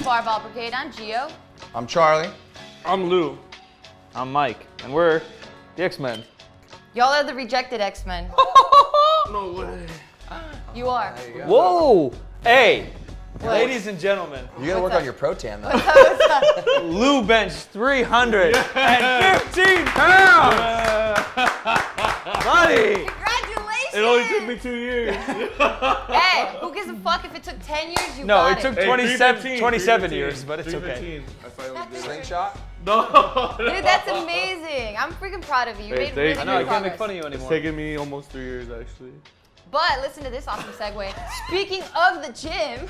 Barbell Brigade. I'm Gio. I'm Charlie. I'm Lou. I'm Mike, and we're the X-Men. Y'all are the rejected X-Men. No way. You are. There you go. Whoa! Hey, What? ladies and gentlemen, You gotta work up? on your protan though. What's up? Lou benched 315 pounds! Buddy! Congratulations! It only took me 2 years. Hey, who gives a fuck if it took 10 years? You No, got it took Hey, 27 315, years, but it's okay. 315. I finally did it. Slingshot? No. Dude, that's amazing. I'm freaking proud of you. You Hey, made thank really you. good I know, I can't make progress. fun of you It's anymore. taken me almost 3 years, actually. But listen to this awesome segue. Speaking of the gym,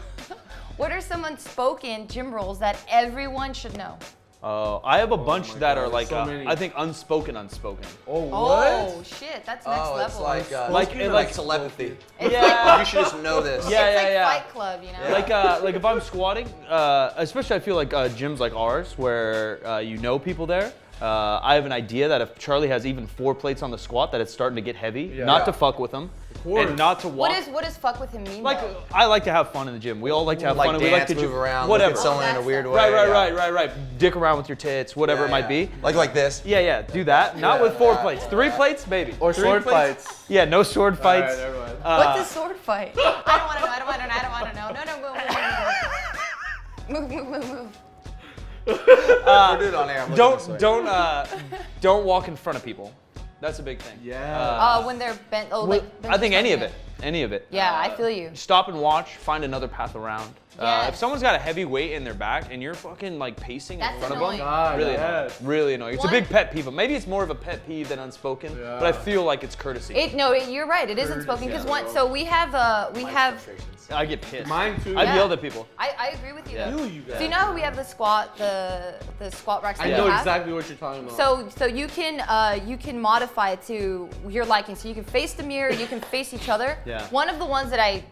what are some unspoken gym rules that everyone should know? I have a bunch my that God, are like, so many. I think unspoken. Oh, Oh shit, that's next Oh, level. it's like Like telepathy. It's Yeah. You should just know this. Yeah. it's like Fight Club, you know? Like if I'm squatting, especially I feel like gyms like ours where you know people there. I have an idea that if Charlie has even 4 plates on the squat, that it's starting to get heavy. Yeah. Not Yeah. to fuck with him, course. and not to walk. What does fuck with him mean? Like though? I like to have fun in the gym. We all like to have Like fun. And dance, we like to move around, whatever. look at someone in a weird way. Right. Dick around with your tits, whatever it might be. Like this. Yeah. Do that. Not with 4 plates. 3 plates, maybe. Or 3 sword plates. fights. Yeah, no sword fights. Alright, never mind. What's a sword fight? I don't want to know. I don't want to know. No, move. We're doing it on air. I'm looking this way. Don't walk in front of people. That's a big thing. Yeah. When they're bent. Oh, Well, like. I think any of it. Any of it. Yeah, I feel you. Stop and watch. Find another path around. Yes. If someone's got a heavy weight in their back and you're fucking like pacing That's in front annoying. of them, God, really yes. annoying. Really annoying. It's a One- big pet peeve. Maybe it's more of a pet peeve than unspoken, Yeah. but I feel like it's courtesy. You're right. It is unspoken because yeah. so we have. I get pissed. Mine too. I've Yeah. yelled at people. I agree with you. Yeah. Though. You guys. So you know how we have the squat racks. I that know we have? exactly what you're talking about. So you can modify it to your liking. So you can face the mirror, you can face each other. Yeah. One of the ones that I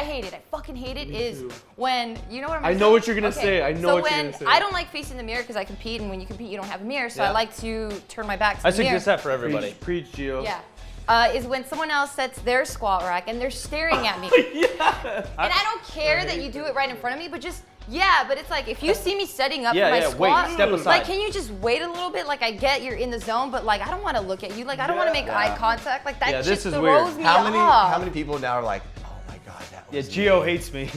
hate it. I fucking hate it. Me Is too. when you know what I'm. I gonna know say? what you're gonna say. I know so what you're when gonna say. I don't like facing the mirror because I compete, and when you compete, you don't have a mirror. So I Yeah. like to turn my back to I the mirror. suggest that for everybody. Preach, Gio. Yeah. Is when someone else sets their squat rack and they're staring at me. Yeah. And I don't care that you do it right in front of me, but just, but it's like, if you see me setting up Yeah, for my yeah, squat, wait, step aside. like, can you just wait a little bit? Like, I get you're in the zone, but like, I don't want to look at you. Like, I don't want to make eye contact. Like, that Yeah, just this is throws weird. me How off. many people now are like, oh my God, that Yeah, was Gio hates me.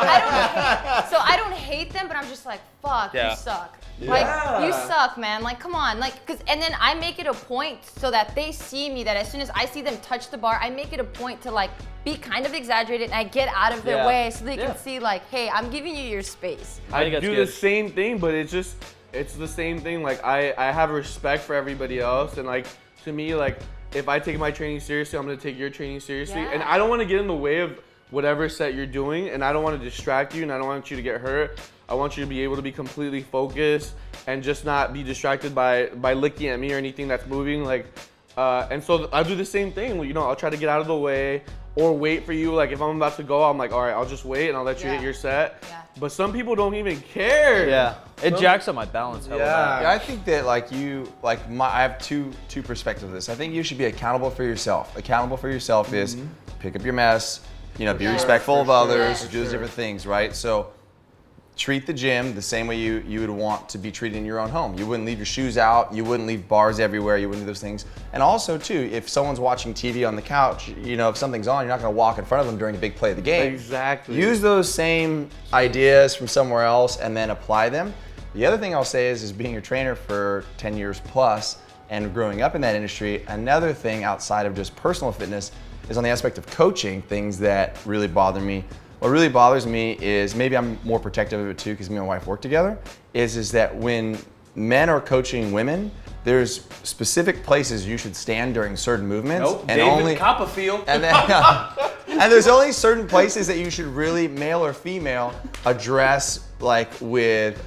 I don't hate them, but I'm just like, fuck, Yeah. you suck. Yeah. Like, you suck, man. Like, come on. Like, and then I make it a point so that they see me, that as soon as I see them touch the bar, I make it a point to like be kind of exaggerated and I get out of their Yeah. way so they Yeah. can see like, hey, I'm giving you your space. I I think that's do good. the same thing, but it's the same thing. Like I have respect for everybody else, and like to me, like if I take my training seriously, I'm gonna take your training seriously, and Yeah. I don't want to get in the way of whatever set you're doing, and I don't want to distract you, and I don't want you to get hurt. I want you to be able to be completely focused and just not be distracted by looking at me or anything that's moving. Like, and so I'll do the same thing. You know, I'll try to get out of the way or wait for you. Like if I'm about to go, I'm like, all right, I'll just wait and I'll let you hit your set. Yeah. But some people don't even care. Yeah, it jacks up my balance. hella bad. Yeah, I think that I have two perspectives of this. I think you should be accountable for yourself. Accountable for yourself is pick up your mess, be respectful of others, do those different things, right? So treat the gym the same way you would want to be treated in your own home. You wouldn't leave your shoes out, you wouldn't leave bars everywhere, you wouldn't do those things. And also too, if someone's watching TV on the couch, if something's on, you're not gonna walk in front of them during a big play of the game. Exactly. Use those same ideas from somewhere else and then apply them. The other thing I'll say is being your trainer for 10 years plus and growing up in that industry, another thing outside of just personal fitness is on the aspect of coaching, things that really bother me. What really bothers me is, maybe I'm more protective of it too because me and my wife work together, is that when men are coaching women, there's specific places you should stand during certain movements. Nope, and David only Copperfield. and then and there's only certain places that you should really, male or female, address like with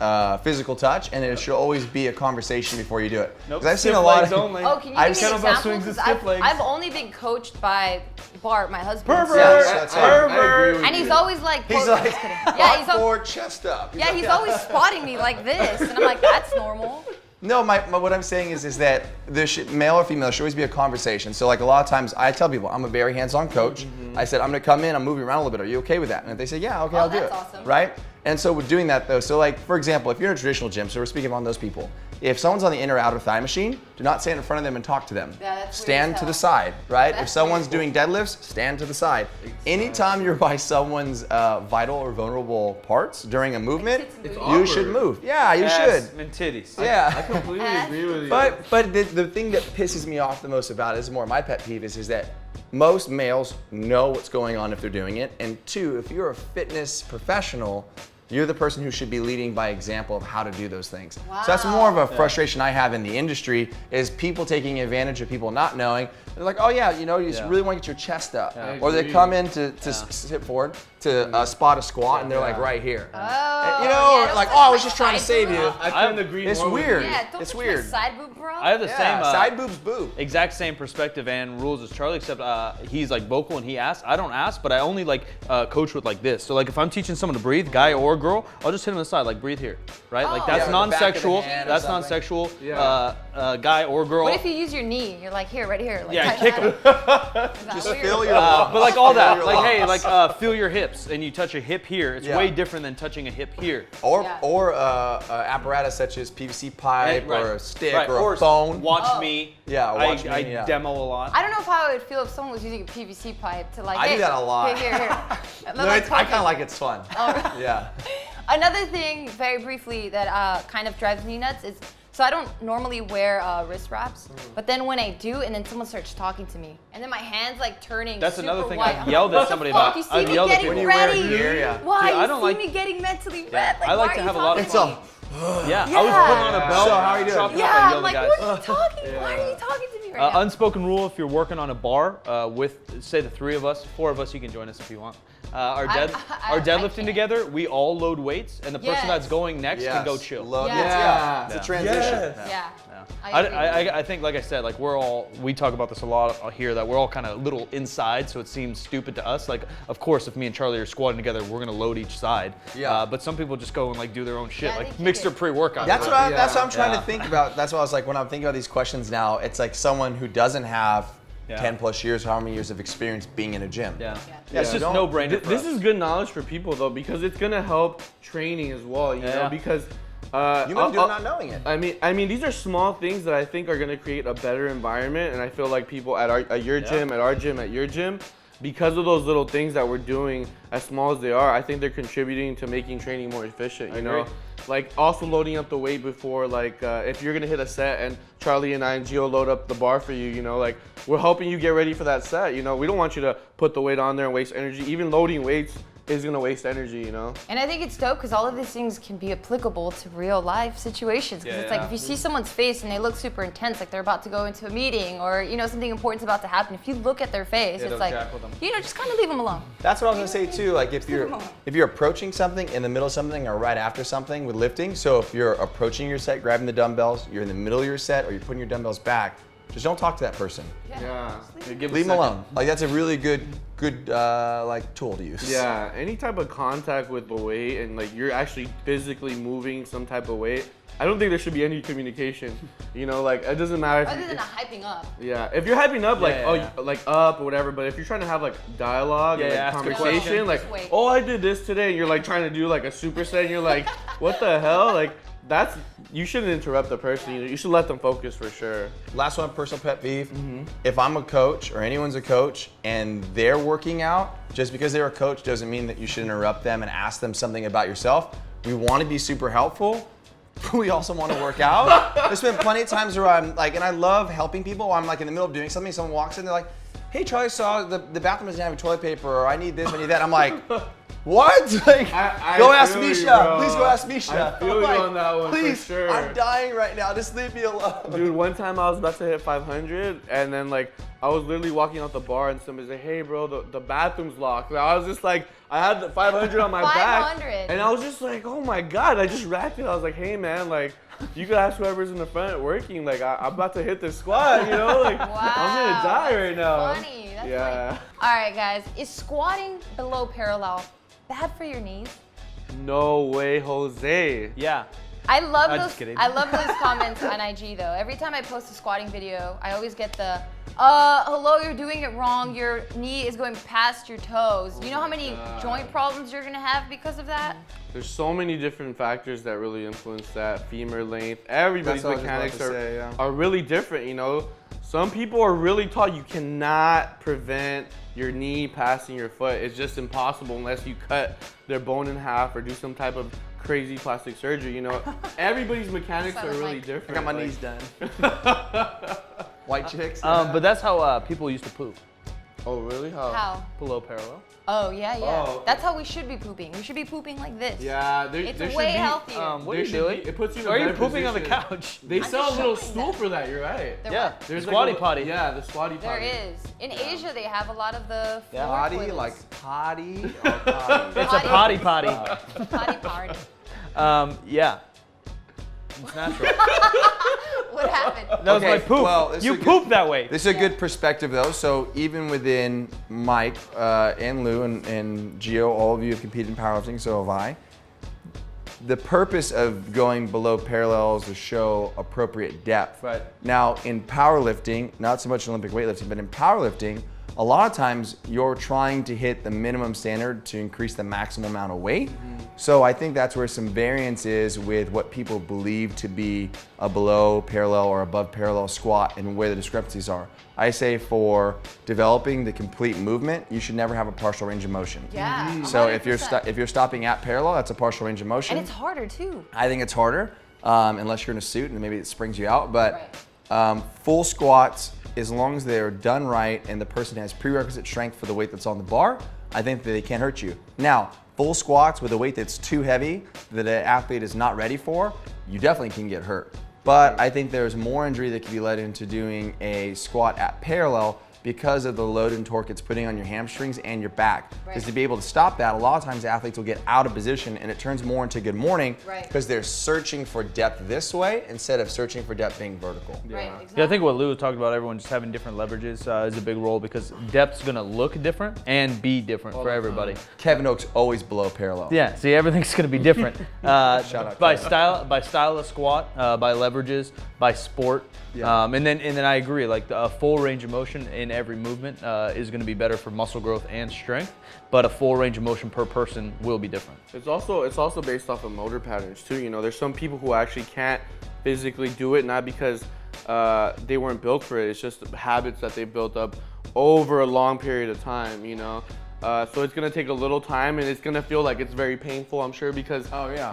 physical touch, and it should always be a conversation before you do it. Nope, 'Cause I've seen stiff a lot legs of only. Oh, can you I've give me an kettlebell example? swings and 'Cause stiff legs. I've only been coached by Bart, my husband. Pervert! Yes, that's right. I agree with And he's you. always like, He's quote- like, just kidding. Yeah, he's always, forward, chest up. he's always spotting me like this, and I'm like, that's normal. No, what I'm saying is that there should, male or female, should always be a conversation. So like a lot of times I tell people, I'm a very hands-on coach. I said, I'm gonna come in, I'm moving around a little bit. Are you okay with that? And if they say, yeah, okay, I'll do it. That's awesome. Right? And so with doing that though, so like for example, if you're in a traditional gym, so we're speaking on those people, if someone's on the in or outer thigh machine, do not stand in front of them and talk to them. Yeah, that's stand weird as to the hell. side, right? That's If someone's weird. doing deadlifts, stand to the side. Anytime you're by someone's vital or vulnerable parts during a movement, It's you should move. Yeah, you should. And titties. Yeah. I completely agree with you. But the thing that pisses me off the most about it is more my pet peeve is that most males know what's going on if they're doing it. And two, if you're a fitness professional, you're the person who should be leading by example of how to do those things. Wow. So that's more of a frustration I have in the industry is people taking advantage of people not knowing. They're like, oh yeah, you know, you just really want to get your chest up. Yeah. Or they Agreed. come in to sit forward to spot a squat and they're like right here. Oh, You know, yeah, or like, don't oh, I touch was my just trying to side save boob. you. I couldn't agree It's more with weird. you. Yeah, don't It's touch weird. my side boob, bro. I have the Yeah, same side boob's boob. exact same perspective and rules as Charlie, except he's like vocal and he asks. I don't ask, but I only like coach with like this. So like if I'm teaching someone to breathe, guy or girl, I'll just hit him on the side, like breathe here, right? Like Oh. that's Yeah, with the back of the non-sexual. hand or That's something. non-sexual. Yeah. Guy or girl. What if you use your knee? You're like, here, right here. Like, Yeah, touch kick that. him. Is that Just weird? feel your But like all that, Feel like your hey, lumps. like feel your hips, and you touch a hip here. It's Yeah. way different than touching a hip here. Or Yeah. apparatus such as PVC pipe Right. or a stick Right. or a phone. Watch Oh. me. Yeah, watch me, I yeah. demo a lot. I don't know how I would feel if someone was using a PVC pipe to like. I do hey, that a lot. Here, here. No, I kind of like it's fun. Oh. Yeah. Another thing, very briefly, that kind of drives me nuts is, so I don't normally wear wrist wraps, but then when I do, and then someone starts talking to me, and then my hands like turning That's super another thing white. I've I'm yelled like, at somebody what about. the fuck? I've You see me yelled at getting people. When you wear ready. gear, yeah. Why? Dude, I You don't see like- me getting mentally red. Like, I like why to are have you a lot of talking It's to me? all. Yeah, I was Yeah. putting on a belt. So how are you doing? chalking up, Yeah, I I'm yelled like, at what guys. are you talking? Why are you talking to me right now? Unspoken rule: if you're working on a bar with, say, the 3 of us, 4 of us, you can join us if you want. Are I deadlifting can't. together. We all load weights, and the person Yes. that's going next can go chill. Love Yes. it. Yeah. It's a Yeah. transition. Yeah. I, agree. I think, like I said, like we talk about this a lot here, that we're all kind of little inside, so it seems stupid to us. Like, of course, if me and Charlie are squatting together, we're gonna load each side. Yeah. But some people just go and like do their own shit, Yeah, they like kick mix their it. pre-workout. That's what that's what I'm trying Yeah. to think about. That's what I was like when I'm thinking about these questions now. It's like someone who doesn't have Yeah. 10 plus years, how many years of experience being in a gym. Yeah. Yeah, It's so just don't- no brainer. This is good knowledge for people though, because it's gonna help training as well. You know, Yeah. because You might do it not knowing it. I mean, these are small things that I think are gonna create a better environment, and I feel like people at your gym, at our gym, at your gym, because of those little things that we're doing, as small as they are, I think they're contributing to making training more efficient. You know, agree. like also loading up the weight before, like if you're gonna hit a set and Charlie and I and Gio load up the bar for you, you know, like we're helping you get ready for that set. You know, we don't want you to put the weight on there and waste energy. Even loading weights is gonna waste energy. You know. And I think it's dope because all of these things can be applicable to real life situations. Because it's like if you see someone's face and they look super intense, like they're about to go into a meeting or you know something important's about to happen. If you look at their face, it's don't like jack with them. you know just kind of leave them alone. That's what I was gonna say too. Like if leave 'em alone. you're approaching something in the middle of something or right after something with lifting. So if you're approaching your set, grabbing the dumbbells, you're in the middle of your set, or you're putting your dumbbells back, just don't talk to that person. Yeah. Give Leave them alone. Like that's a really good like tool to use. Yeah, any type of contact with the weight and like you're actually physically moving some type of weight, I don't think there should be any communication. You know, like it doesn't matter Other if than a hyping up. yeah, if you're hyping up like Yeah. like up or whatever, but if you're trying to have like dialogue and Yeah, like ask a conversation, question. like Just wait. oh I did this today, and you're like trying to do like a superset, and you're like what the hell, like that's you shouldn't interrupt the person. You should let them focus for sure. Last one, personal pet peeve. If I'm a coach or anyone's a coach and they're working out, just because they're a coach doesn't mean that you should interrupt them and ask them something about yourself. We want to be super helpful. We also want to work out. There's been plenty of times where I'm like, and I love helping people. I'm like in the middle of doing something, someone walks in, they're like, hey, Charlie, saw the bathroom doesn't have toilet paper, or I need this, I need that. I'm like, what? Like, I go ask feel you, Misha. bro. Please go ask Misha. I feel I'm you like, on that one, for please, sure. I'm dying right now. Just leave me alone. Dude, one time I was about to hit 500, and then like I was literally walking out the bar, and somebody said, "Hey, bro, the bathroom's locked." And I was just like, I had the 500 on my back, 500. and I was just like, "Oh my god!" I just racked it. I was like, "Hey, man, like." You could ask whoever's in the front working, like I'm about to hit this squat, you know, like I'm gonna die right now. Funny. That's Yeah. funny. All right, guys. Is squatting below parallel bad for your knees? No way, Jose. Yeah. I love I'm those. just kidding. I love those comments on IG though. Every time I post a squatting video, I always get the, hello, you're doing it wrong. Your knee is going past your toes. You know how many joint problems you're gonna have because of that? There's so many different factors that really influence that. Femur length. Everybody's That's what I was mechanics about to say, yeah. are really different, you know. Some people are really taught you cannot prevent your knee passing your foot. It's just impossible unless you cut their bone in half or do some type of crazy plastic surgery, you know. Everybody's mechanics are really different. I got my knees done. White chicks. But that's how people used to poop. Oh, really? How? Below parallel. Oh yeah. Oh, okay. That's how we should be pooping. We should be pooping like this. Yeah, It's there should way be, healthier. What are there you should doing? be- it puts you in a Or are you better pooping on the position. couch? They I'm sell a just little showing stool that. for that, you're right. There Yeah. what? There's Squatty like a- potty. Yeah, the squatty potty. There is. In Asia, they have a lot of the floor Potty, toilets. like potty or potty? It's a potty potty. Potty party. Yeah. It's natural. What happened? That was Okay, my poop. well, this you is a poop that way. This is a good perspective though. So even within Mike and Lou and Gio, all of you have competed in powerlifting, so have I. The purpose of going below parallel is to show appropriate depth. Right. Now in powerlifting, not so much in Olympic weightlifting, but in powerlifting, a lot of times you're trying to hit the minimum standard to increase the maximum amount of weight. So I think that's where some variance is with what people believe to be a below parallel or above parallel squat and where the discrepancies are. I say for developing the complete movement, you should never have a partial range of motion. Yeah. So if you're 100%. if you're stopping at parallel, that's a partial range of motion. And it's harder too. I think it's harder unless you're in a suit and maybe it springs you out. But full squats, as long as they're done right and the person has prerequisite strength for the weight that's on the bar, I think that they can't hurt you. Now, full squats with a weight that's too heavy that an athlete is not ready for, you definitely can get hurt. But I think there's more injury that can be led into doing a squat at parallel because of the load and torque it's putting on your hamstrings and your back. Because to be able to stop that, a lot of times athletes will get out of position and it turns more into good morning because they're searching for depth this way instead of searching for depth being vertical. Right. Exactly. Yeah, I think what Lou talked about, everyone just having different leverages is a big role because depth's gonna look different and be different for everybody. Kevin Oak's always below parallel. Yeah, see, everything's gonna be different. Shout out by Kevin. style of squat, by leverages, by sport, and then I agree. Like a full range of motion in every movement is gonna be better for muscle growth and strength, but a full range of motion per person will be different. It's also based off of motor patterns too. You know, there's some people who actually can't physically do it, not because they weren't built for it. It's just habits that they built up over a long period of time. You know, so it's gonna take a little time, and it's gonna feel like it's very painful, I'm sure, because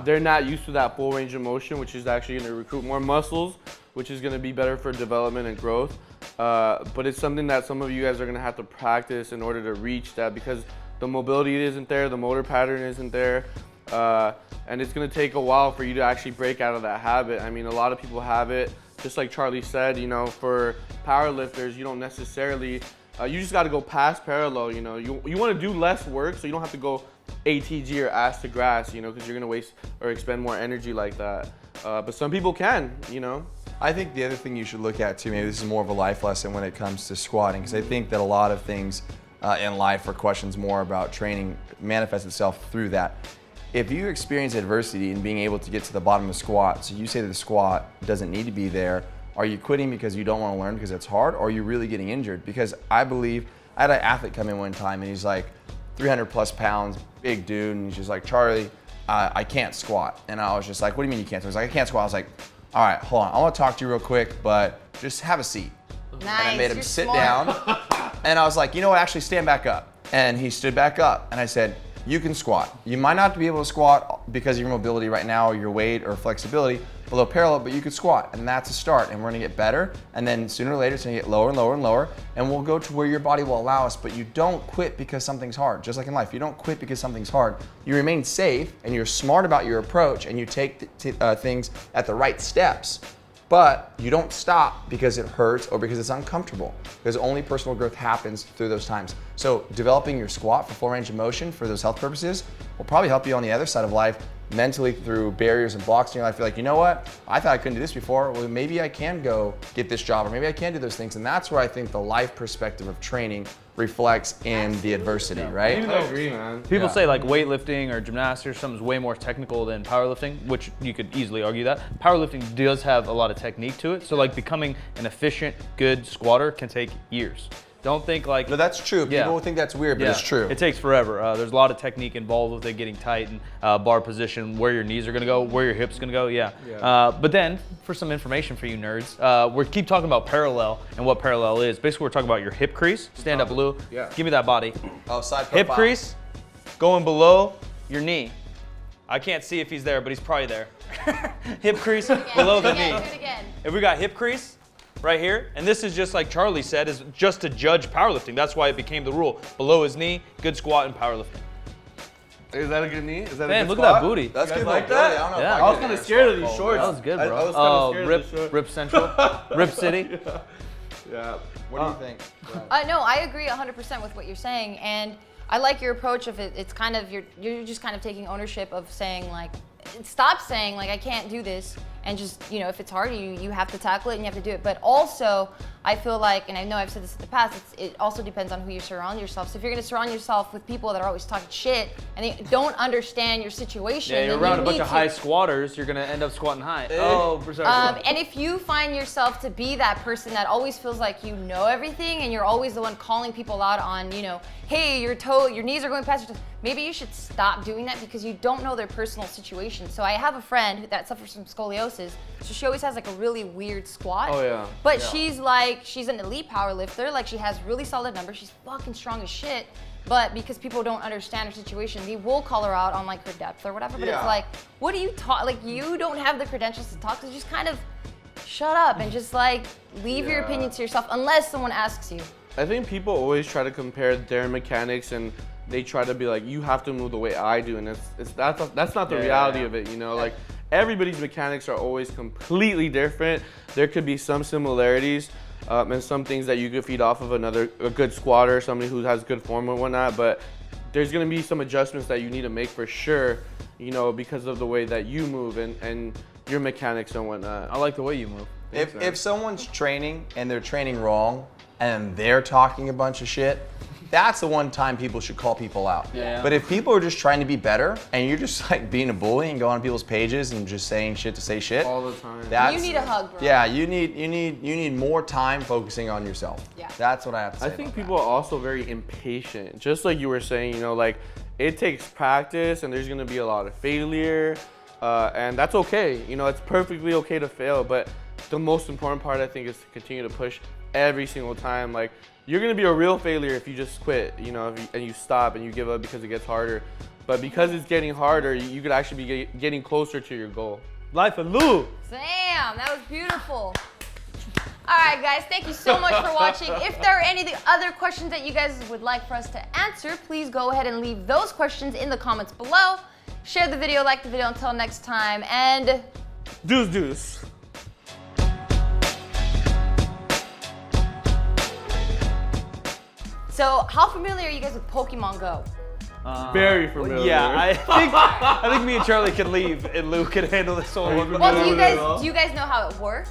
they're not used to that full range of motion, which is actually gonna recruit more muscles, which is gonna be better for development and growth. But it's something that some of you guys are gonna have to practice in order to reach that, because the mobility isn't there, the motor pattern isn't there, and it's gonna take a while for you to actually break out of that habit. I mean, a lot of people have it, just like Charlie said, you know, for powerlifters, you don't necessarily, you just gotta go past parallel, you know. You wanna do less work so you don't have to go ATG or ass to grass, you know, because you're gonna waste or expend more energy like that. But some people can, you know. I think the other thing you should look at too, maybe this is more of a life lesson when it comes to squatting, because I think that a lot of things in life or questions more about training manifest itself through that. If you experience adversity in being able to get to the bottom of the squat, so you say that the squat doesn't need to be there, are you quitting because you don't want to learn because it's hard, or are you really getting injured? Because I believe, I had an athlete come in one time and he's like 300 plus pounds, big dude, and he's just like, Charlie, I can't squat. And I was just like, what do you mean you can't squat? He's like, I can't squat. I was like, all right, hold on, I want to talk to you real quick, but just have a seat. Nice. And I made him You're sit smart. down, and I was like, you know what, actually stand back up. And he stood back up, and I said, you can squat. You might not be able to squat because of your mobility right now, or your weight, or flexibility below parallel, but you could squat, and that's a start, and we're gonna get better, and then sooner or later it's gonna get lower and lower and lower, and we'll go to where your body will allow us, but you don't quit because something's hard. Just like in life, you don't quit because something's hard. You remain safe, and you're smart about your approach, and you take things at the right steps, but you don't stop because it hurts or because it's uncomfortable, because only personal growth happens through those times. So developing your squat for full range of motion for those health purposes will probably help you on the other side of life mentally through barriers and blocks in your life. You're like, you know what? I thought I couldn't do this before. Well, maybe I can go get this job, or maybe I can do those things. And that's where I think the life perspective of training reflects in the adversity, right? I agree, man. People say like weightlifting or gymnastics or something's way more technical than powerlifting, which you could easily argue that. Powerlifting does have a lot of technique to it. So like becoming an efficient, good squatter can take years. Don't think like... No, that's true. People will think that's weird, but it's true. It takes forever. There's a lot of technique involved with it, getting tight and bar position, where your knees are gonna go, where your hips are gonna go, but then, for some information for you nerds, we keep talking about parallel and what parallel is. Basically, we're talking about your hip crease. Stand up, Lou. Yeah. Give me that body. Oh, side profile. Hip crease going below your knee. I can't see if he's there, but he's probably there. Hip crease below the knee. Do it again. If we got hip crease, right here, and this is just like Charlie said, is just to judge powerlifting. That's why it became the rule. Below his knee, good squat in powerlifting. Is that a good knee? Is that Man, a good look at that squat? booty. That's good like mobility. that? I don't know if Yeah. I I was could kind of do scared of that. these shorts. That was good, I bro. was kinda scared of Rip, this short. Rip Central, Rip City. Yeah. What do you think? No, I agree 100% with what you're saying, and I like your approach of it. It's kind of you're just kind of taking ownership of saying like, stop saying like I can't do this, and just if it's hard, you have to tackle it and you have to do it. But also, I feel like, and I know I've said this in the past, it also depends on who you surround yourself. So if you're going to surround yourself with people that are always talking shit and they don't understand your situation, Yeah, you're then around you a bunch need of to- high squatters, you're gonna end up squatting high. Oh, sorry. And if you find yourself to be that person that always feels like you know everything and you're always the one calling people out on, hey, your knees are going past your toes, maybe you should stop doing that because you don't know their personal situation. So I have a friend that suffers from scoliosis, so she always has like a really weird squat. Oh, yeah. But she's an elite power lifter, like she has really solid numbers, she's fucking strong as shit. But because people don't understand her situation, they will call her out on like her depth or whatever. But it's like, what do you talk? Like you don't have the credentials to talk, so just kind of shut up and just like leave your opinion to yourself unless someone asks you. I think people always try to compare their mechanics and they try to be like, you have to move the way I do, and that's not the reality of it, Like everybody's mechanics are always completely different. There could be some similarities and some things that you could feed off of a good squatter, somebody who has good form and whatnot, but there's gonna be some adjustments that you need to make for sure, because of the way that you move and your mechanics and whatnot. I like the way you move. If someone's training and they're training wrong and they're talking a bunch of shit, that's the one time people should call people out. Yeah. But if people are just trying to be better and you're just like being a bully and going on people's pages and just saying shit to say shit, All the time. You need a hug, bro. Yeah, you need more time focusing on yourself. Yeah. That's what I have to say. I think about people are also very impatient. Just like you were saying, like it takes practice and there's gonna be a lot of failure, and that's okay. It's perfectly okay to fail, but the most important part I think is to continue to push every single time. Like you're gonna be a real failure if you just quit, and you stop and you give up because it gets harder. But because it's getting harder, you could actually be getting closer to your goal. Life of Lou. Damn, that was beautiful. All right, guys, thank you so much for watching. If there are any other questions that you guys would like for us to answer, please go ahead and leave those questions in the comments below. Share the video, like the video. Until next time, and Deuce. so how familiar are you guys with Pokemon Go? Very familiar. Yeah, I think me and Charlie can leave and Lou can handle this whole one. Well, do you guys know how it works?